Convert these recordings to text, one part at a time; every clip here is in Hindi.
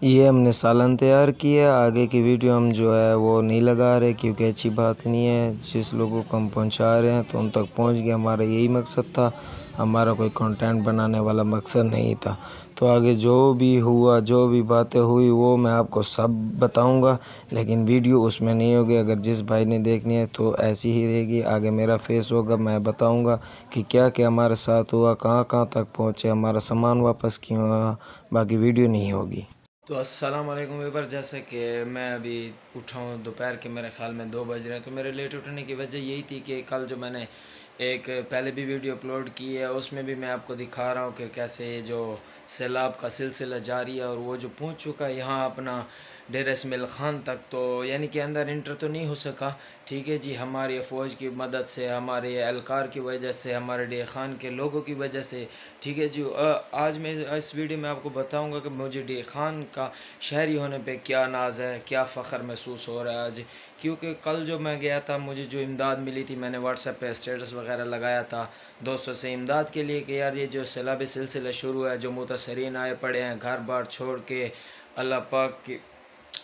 ये हमने सालन तैयार किया। आगे की वीडियो हम जो है वो नहीं लगा रहे क्योंकि अच्छी बात नहीं है। जिस लोगों को हम पहुंचा रहे हैं तो उन तक पहुंच गया, हमारा यही मकसद था। हमारा कोई कंटेंट बनाने वाला मकसद नहीं था। तो आगे जो भी हुआ, जो भी बातें हुई, वो मैं आपको सब बताऊंगा, लेकिन वीडियो उसमें नहीं होगी। अगर जिस भाई ने देखनी है तो ऐसी ही रहेगी। आगे मेरा फेस होगा, मैं बताऊंगा कि क्या क्या हमारे साथ हुआ, कहाँ कहाँ तक पहुँचे, हमारा सामान वापस क्यों हुआ। बाकी वीडियो नहीं होगी। तो अस्सलाम वालेकुम व्यूअर्स, जैसे कि मैं अभी उठा हूँ दोपहर के, मेरे ख्याल में 2 बज रहे हैं। तो मेरे लेट उठने की वजह यही थी कि कल जो मैंने एक पहले भी वीडियो अपलोड की है, उसमें भी मैं आपको दिखा रहा हूँ कि कैसे ये जो सैलाब का सिलसिला जारी है और वो जो पहुँच चुका है यहाँ अपना डेरा इस्माइल ख़ान तक। तो यानी कि अंदर इंटर तो नहीं हो सका, ठीक है जी, हमारी फ़ौज की मदद से, हमारे एहलकार की वजह से, हमारे डे खान के लोगों की वजह से, ठीक है जी। आज मैं इस वीडियो में आपको बताऊंगा कि मुझे डे खान का शहरी होने पे क्या नाज है, क्या फ़ख्र महसूस हो रहा है आज। क्योंकि कल जो मैं गया था, मुझे जो इमदाद मिली थी, मैंने व्हाट्सएप पे स्टेटस वगैरह लगाया था दोस्तों से इमदाद के लिए कि यार ये जो सैलाबी सिलसिला शुरू है, जो मुतासरीन आए पड़े हैं घर बार छोड़ के, अल्लाह पाक की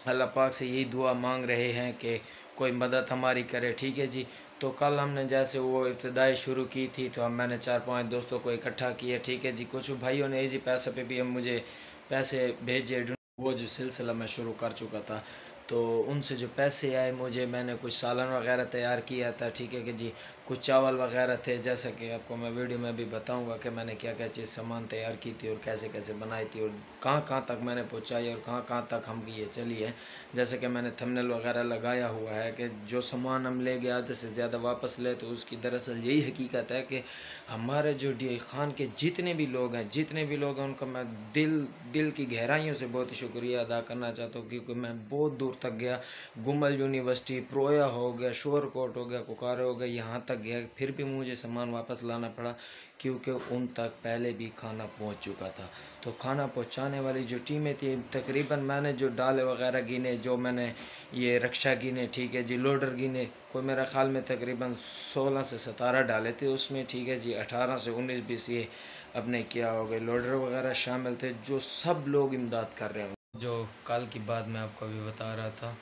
अल्लाह पाक से यही दुआ मांग रहे हैं कि कोई मदद हमारी करे, ठीक है जी। तो कल हमने जैसे वो इब्तदाई शुरू की थी, तो हम मैंने 4-5 दोस्तों को इकट्ठा किया, ठीक है जी। कुछ भाइयों ने इजी पैसे पे भी हम मुझे पैसे भेजे, वो जो सिलसिला मैं शुरू कर चुका था, तो उनसे जो पैसे आए मुझे, मैंने कुछ सालन वगैरह तैयार किया था, ठीक है कि जी। कुछ चावल वगैरह थे, जैसा कि आपको मैं वीडियो में भी बताऊंगा कि मैंने क्या क्या चीज़ सामान तैयार की थी और कैसे कैसे बनाई थी और कहाँ कहाँ तक मैंने पहुँचाई और कहाँ कहाँ तक हम ये चली है। जैसे कि मैंने थंबनेल वगैरह लगाया हुआ है कि जो सामान हम ले गए आधे से ज़्यादा वापस ले, तो उसकी दरअसल यही हकीकत है कि हमारे जो डी खान के जितने भी लोग हैं उनका मैं दिल की गहराइयों से बहुत ही शुक्रिया अदा करना चाहता हूँ। क्योंकि मैं बहुत दूर तक गया, गुमल यूनिवर्सिटी, प्रोया हो गया, शोरकोट हो गया, कुकारे हो गया, यहाँ तक गया, फिर भी मुझे सामान वापस लाना पड़ा क्योंकि उन तक पहले भी खाना पहुँच चुका था। तो खाना पहुँचाने वाली जो टीमें थी, तकरीबन मैंने जो डाले वगैरह गिने, जो मैंने ये रक्षा गिने, ठीक है जी, लोडर गिने, कोई मेरा ख्याल में तकरीबन 16 से 17 डाले थे उसमें, ठीक है जी। 18 से 19-20 ये अपने क्या हो गए लोडर वगैरह शामिल थे, जो सब लोग इमदाद कर रहे हैं। जो कल की बात मैं आपको अभी बता रहा था,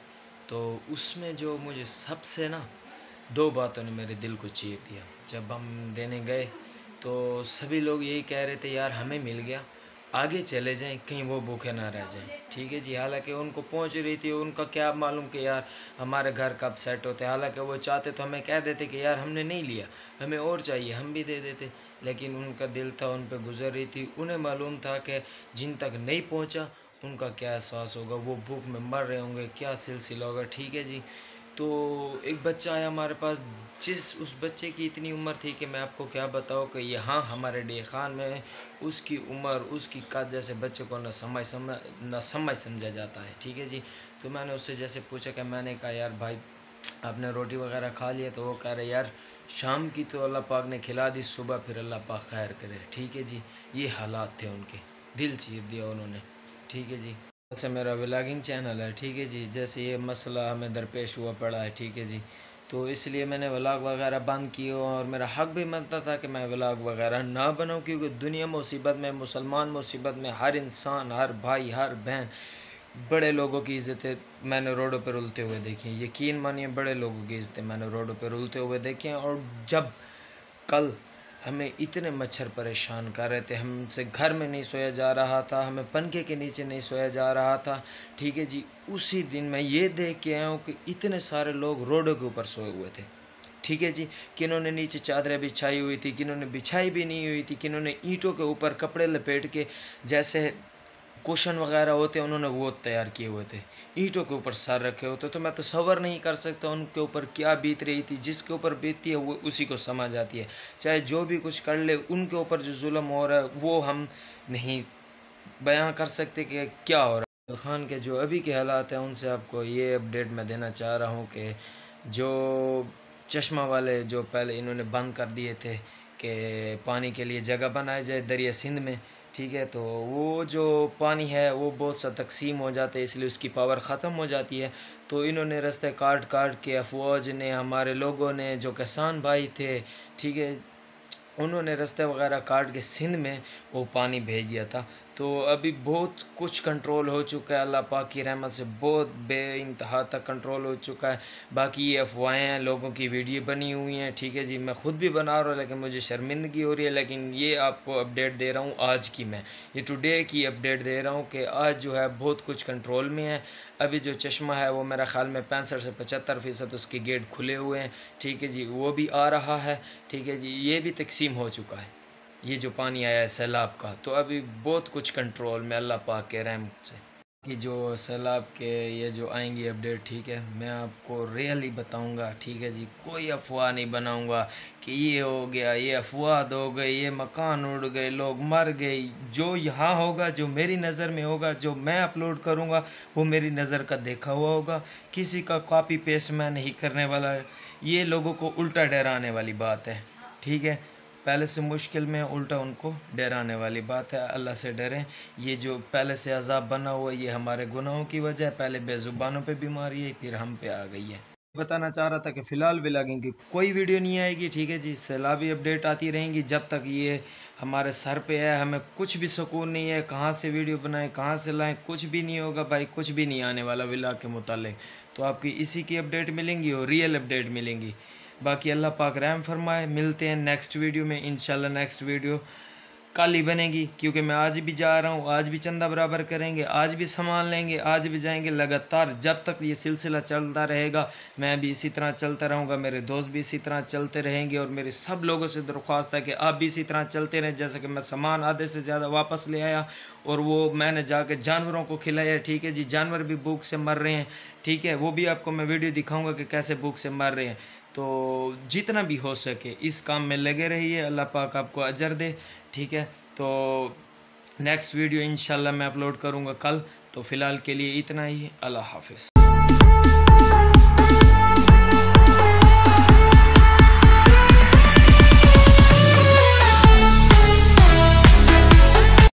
तो उसमें जो मुझे सबसे ना 2 बातों ने मेरे दिल को चीर दिया। जब हम देने गए तो सभी लोग यही कह रहे थे यार हमें मिल गया, आगे चले जाएं, कहीं वो भूखे ना रह जाएं, ठीक है जी। हालांकि उनको पहुंच रही थी, उनका क्या मालूम कि यार हमारे घर कब सेट होते। हालांकि वो चाहते तो हमें कह देते कि यार हमने नहीं लिया, हमें और चाहिए, हम भी दे देते, लेकिन उनका दिल था उन पर गुजर रही थी। उन्हें मालूम था कि जिन तक नहीं पहुंचा उनका क्या एहसास होगा, वो भूख में मर रहे होंगे, क्या सिलसिला होगा, ठीक है जी। तो एक बच्चा आया हमारे पास, उस बच्चे की इतनी उम्र थी कि मैं आपको क्या बताऊँ कि यहाँ हमारे डे खान में उसकी उम्र, उसकी कद जैसे बच्चे को न समझ समझा जाता है, ठीक है जी। तो मैंने उससे जैसे पूछा कि मैंने कहा यार भाई आपने रोटी वगैरह खा लिया, तो वो कह रहे यार शाम की तो अल्लाह पाक ने खिला दी, सुबह फिर अल्लाह पाक खैर करे, ठीक है जी। ये हालात थे उनके, दिल चीर दिया उन्होंने, ठीक है जी। जैसे मेरा व्लॉगिंग चैनल है, ठीक है जी, जैसे ये मसला हमें दरपेश हुआ पड़ा है, ठीक है जी, तो इसलिए मैंने व्लॉग वगैरह बंद किए और मेरा हक भी बनता था कि मैं व्लॉग वगैरह ना बनाऊं। क्योंकि दुनिया मुसीबत में, मुसलमान मुसीबत में, हर इंसान, हर भाई, हर बहन, बड़े लोगों की इज़्ज़तें मैंने रोडों पर रुलते हुए देखी हैं। यकीन मानिए बड़े लोगों की इज़्ज़तें मैंने रोडों पर रुलते हुए देखी हैं। और जब कल हमें इतने मच्छर परेशान कर रहे थे, हमसे घर में नहीं सोया जा रहा था, हमें पंखे के नीचे नहीं सोया जा रहा था, ठीक है जी। उसी दिन मैं ये देख के आया हूँ कि इतने सारे लोग रोडों के ऊपर सोए हुए थे, ठीक है जी। किन्होंने नीचे चादरें बिछाई हुई थी, किन्होंने बिछाई भी नहीं हुई थी, किन्होंने ईंटों के ऊपर कपड़े लपेट के जैसे कुशन वगैरह होते हैं उन्होंने वो तैयार किए हुए थे, ईंटों के ऊपर सर रखे होते। तो मैं तसव्वुर नहीं कर सकता उनके ऊपर क्या बीत रही थी। जिसके ऊपर बीतती है वो उसी को समझ आती है, चाहे जो भी कुछ कर ले, उनके ऊपर जो जुल्म हो रहा है वो हम नहीं बयां कर सकते कि क्या हो रहा है। खान के जो अभी के हालात हैं उनसे आपको ये अपडेट मैं देना चाह रहा हूँ कि जो चश्मा वाले जो पहले इन्होंने बंद कर दिए थे कि पानी के लिए जगह बनाई जाए दरिया सिंध में, ठीक है, तो वो जो पानी है वो बहुत सा तकसीम हो जाता है, इसलिए उसकी पावर ख़त्म हो जाती है। तो इन्होंने रास्ते काट काट के, अफवाज ने, हमारे लोगों ने, जो किसान भाई थे, ठीक है, उन्होंने रास्ते वगैरह काट के सिंध में वो पानी भेज दिया था। तो अभी बहुत कुछ कंट्रोल हो चुका है, अल्लाह पाक की रहमत से बहुत बेइंतहा तक कंट्रोल हो चुका है। बाकी ये अफवाहें हैं, लोगों की वीडियो बनी हुई हैं, ठीक है जी। मैं खुद भी बना रहा हूँ लेकिन मुझे शर्मिंदगी हो रही है, लेकिन ये आपको अपडेट दे रहा हूँ आज की। मैं ये टुडे की अपडेट दे रहा हूँ कि आज जो है बहुत कुछ कंट्रोल में है। अभी जो चश्मा है वो मेरा ख्याल में 65 से 75% उसके गेट खुले हुए हैं, ठीक है जी। वो भी आ रहा है, ठीक है जी। ये भी तकसीम हो चुका है, ये जो पानी आया है सैलाब का। तो अभी बहुत कुछ कंट्रोल में अल्लाह पाक के रहम से। कि जो सैलाब के ये जो आएंगी अपडेट, ठीक है, मैं आपको रियली बताऊंगा, ठीक है जी। कोई अफवाह नहीं बनाऊंगा कि ये हो गया, ये अफवाह हो गई, ये मकान उड़ गए, लोग मर गए। जो यहाँ होगा, जो मेरी नज़र में होगा, जो मैं अपलोड करूंगा, वो मेरी नज़र का देखा हुआ होगा। किसी का कॉपी पेस्ट मैं नहीं करने वाला। ये लोगों को उल्टा डराने वाली बात है, ठीक है। पहले से मुश्किल में उल्टा उनको डराने वाली बात है। अल्लाह से डरें। ये जो पहले से अजाब बना हुआ है, ये हमारे गुनाहों की वजह है। पहले बेजुबानों पे बीमारी है, फिर हम पे आ गई है। बताना चाह रहा था कि फ़िलहाल व्लॉगिंग की कोई वीडियो नहीं आएगी, ठीक है जी। सैलाबी अपडेट आती रहेंगी जब तक ये हमारे सर पे है। हमें कुछ भी सुकून नहीं है, कहाँ से वीडियो बनाएं, कहाँ से लाएं, कुछ भी नहीं होगा भाई, कुछ भी नहीं आने वाला व्लॉग के मुतालिक। तो आपकी इसी की अपडेट मिलेंगी और रियल अपडेट मिलेंगी। बाकी अल्लाह पाक रहम फरमाए। मिलते हैं नेक्स्ट वीडियो में इंशाल्लाह। नेक्स्ट वीडियो कल ही बनेगी, क्योंकि मैं आज भी जा रहा हूँ, आज भी चंदा बराबर करेंगे, आज भी सामान लेंगे, आज भी जाएंगे। लगातार जब तक ये सिलसिला चलता रहेगा, मैं भी इसी तरह चलता रहूँगा, मेरे दोस्त भी इसी तरह चलते रहेंगे। और मेरे सब लोगों से दरख्वास्त है कि आप भी इसी तरह चलते रहें। जैसे कि मैं सामान आधे से ज़्यादा वापस ले आया और वो मैंने जाके जानवरों को खिलाया, ठीक है जी। जानवर भी भूख से मर रहे हैं, ठीक है। वो भी आपको मैं वीडियो दिखाऊंगा कि कैसे भूख से मर रहे हैं। तो जितना भी हो सके इस काम में लगे रहिए, अल्लाह पाक आपको अजर दे, ठीक है। तो नेक्स्ट वीडियो इंशाल्लाह मैं अपलोड करूँगा कल। तो फ़िलहाल के लिए इतना ही। अल्लाह हाफिज़।